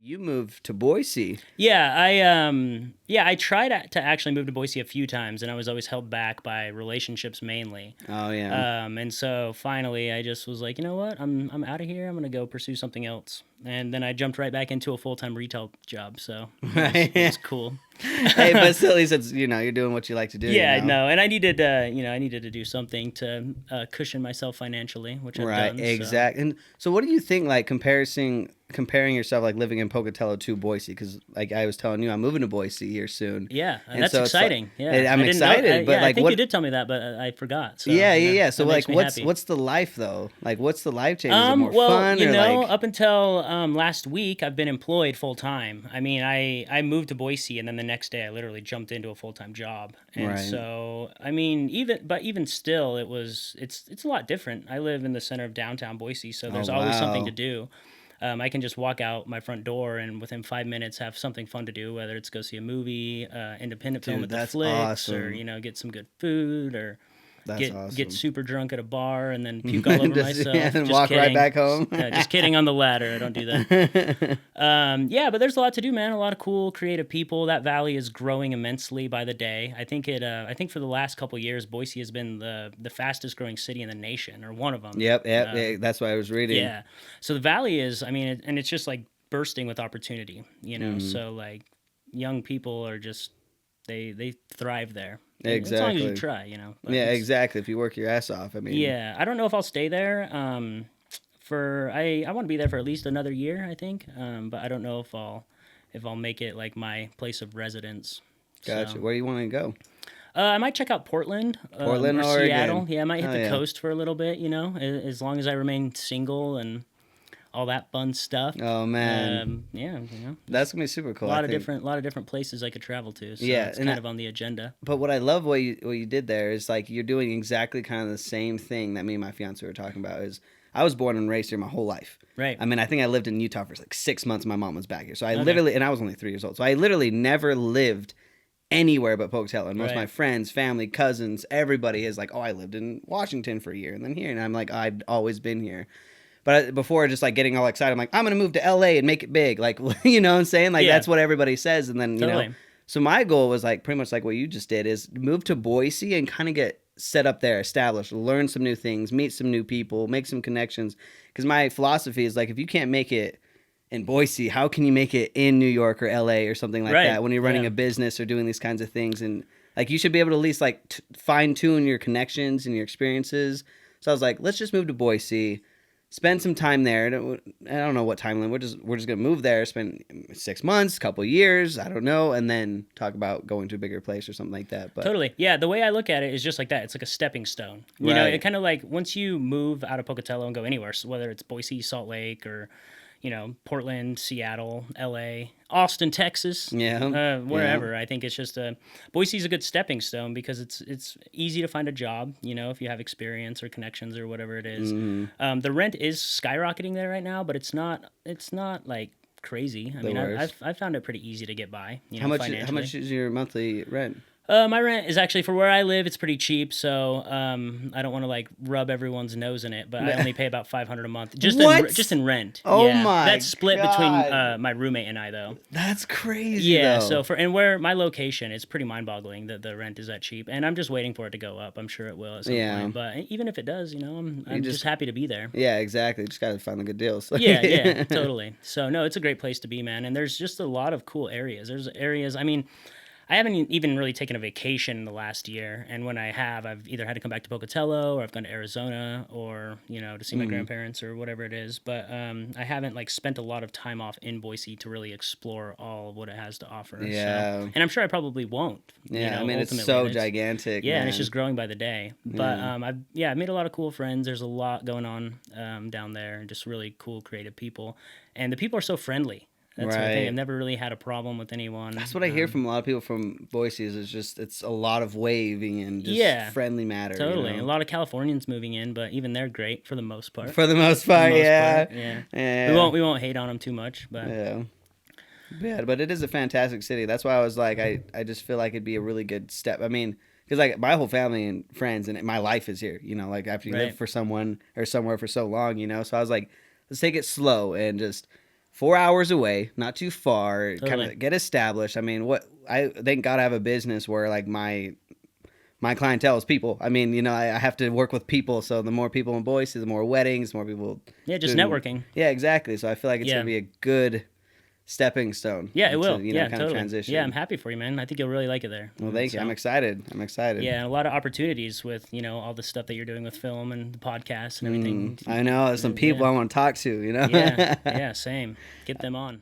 You moved to Boise. I tried to actually move to Boise a few times, and I was always held back by relationships mainly. Oh yeah. And so finally, I just was like, you know what, I'm out of here. I'm gonna go pursue something else. And then I jumped right back into a full time retail job. So it Right. was cool. Hey, but still, at least it's you're doing what you like to do. Yeah, no, and I needed, I needed to do something to cushion myself financially, which I've Right. done. So Exact. And so, what do you think? Like comparing yourself, like living in Pocatello to Boise, because like I was telling you, I'm moving to Boise here soon, yeah, and that's so it's like, exciting. Yeah, and I'm I didn't know. excited, but Yeah, I like think you what? did tell me that, but I forgot. So Yeah. So that makes like, me happy. what's the life though? Like, what's the life change? Is it more Well, fun or like? up until last week, I've been employed full time. I mean, I moved to Boise, and then the next day, I literally jumped into a full time job. And Right. so, I mean, even still, it's a lot different. I live in the center of downtown Boise, so Oh there's always something wow. to do. I can just walk out my front door and within 5 minutes have something fun to do, whether it's go see a movie, independent film Dude, at the that's flicks, or awesome. get some good food, or That's get awesome. super drunk at a bar and then puke all over Yeah, myself. and Just walk right kidding. back home. Just kidding on the ladder. I don't do that. Yeah, but there's a lot to do, man. A lot of cool, creative people. That valley is growing immensely by the day. I think I think for the last couple years, Boise has been the fastest growing city in the nation, or one of them. Yep. Yeah, that's what I was reading. Yeah. So the valley is, I mean, and it's just like bursting with opportunity. Hmm. So like young people are just they thrive there, as long as you Exactly. try. But Yeah, it's exactly. If you work your ass off, I mean, yeah. I don't know if I'll stay there. I want to be there for at least another year, I think. But I don't know if I'll make it like my place of residence. gotcha. So Where do you want to go? I might check out Portland Portland, or Seattle. Oregon. Yeah, I might hit Oh the yeah. coast for a little bit. As long as I remain single and all that fun stuff. Oh man, Yeah, that's just gonna be super a cool. I think. lot of different places I could travel to. So Yeah, it's kind of on the agenda. but what I love what you did there is like you're doing exactly kind of the same thing that me and my fiance were talking about. Is I was born and raised here my whole life. Right. I mean, I think I lived in Utah for like 6 months. My mom was back here, so I Okay. literally, and I was only 3 years old, so I literally never lived anywhere but Pocatello. And most of my Right. friends, family, cousins, everybody is like, "Oh, I lived in Washington for a year, and then here," and I'm like, "I've always been here." But before just like getting all excited, I'm like, I'm gonna move to LA and make it big. Like, you know what I'm saying? Like Yeah. that's what everybody says. And then, Totally. so my goal was like pretty much like what you just did is move to Boise and kind of get set up there, established, learn some new things, meet some new people, make some connections. Because my philosophy is like, if you can't make it in Boise, how can you make it in New York or LA or something like Right. that when you're running Yeah. a business or doing these kinds of things? And like, you should be able to at least like fine tune your connections and your experiences. So I was like, let's just move to Boise, spend some time there. I don't know what timeline. We're just gonna move there, spend 6 months, couple years, I don't know, and then talk about going to a bigger place or something like that. But Totally. Yeah, the way I look at it is just like that. It's like a stepping stone. It right, kind of like once you move out of Pocatello and go anywhere, so whether it's Boise, Salt Lake, or Portland, Seattle, LA, Austin, Texas, yeah, yeah, wherever. I think it's just Boise's a good stepping stone because it's easy to find a job, if you have experience or connections or whatever it is. hmm The rent is skyrocketing there right now, but it's not like crazy. I the mean, worst. I've found it pretty easy to get by, How financially. much is your monthly rent? My rent is actually for where I live. It's pretty cheap, so I don't want to like rub everyone's nose in it, but I only pay about 500 a month What? just in rent. Oh Yeah, my that's split between god, my roommate and I though. that's crazy Yeah, though. so and where my location, it's pretty mind-boggling that the rent is that cheap, and I'm just waiting for it to go up. I'm sure it will at some Yeah, point, but even if it does, I'm just just happy to be there. yeah, exactly. Just gotta find the good deals. Yeah, totally. So no, it's a great place to be, man. And there's just a lot of cool areas. There's areas. I mean, I haven't even really taken a vacation in the last year, and when I have, I've either had to come back to Pocatello or I've gone to Arizona or to see my Mhm. grandparents or whatever it is. But I haven't like spent a lot of time off in Boise to really explore all of what it has to offer. So, Yeah, and I'm sure I probably won't. yeah. I mean, it's Ultimately, so and gigantic, yeah, and it's man. just growing by the day. But Yeah. I've made a lot of cool friends. There's a lot going on down there, and just really cool, creative people. And the people are so friendly. That's the thing. I've Right. never really had a problem with anyone. That's what I hear from a lot of people from Boise is it's a lot of waving and just Yeah, friendly matter, totally. A lot of Californians moving in, but even they're great for the most part. For the most For the part, most yeah. part, yeah. Yeah. We won't hate on them too much, but Yeah. Yeah, but it is a fantastic city. That's why I was like I just feel like it'd be a really good step. I mean, cuz like my whole family and friends and my life is here, like after you live right. for someone or somewhere for so long, so I was like let's take it slow and just 4 hours away, not too far, kind Totally. of get established. I mean, I thank God I have a business where like my clientele is people. I mean, I have to work with people. So the more people in Boise, the more weddings, more people. Yeah, just doing- networking. Yeah, exactly. So I feel like it's Yeah. gonna be a good stepping stone. Yeah, it will. into, Yeah, kind totally. of transition. Yeah, I'm happy for you, man. I think you'll really like it there. Well, thank you. I'm excited. I'm excited. Yeah, and a lot of opportunities with all the stuff that you're doing with film and the podcast and everything. I know. There's some people I want to talk to. Yeah, yeah, same. Get them on.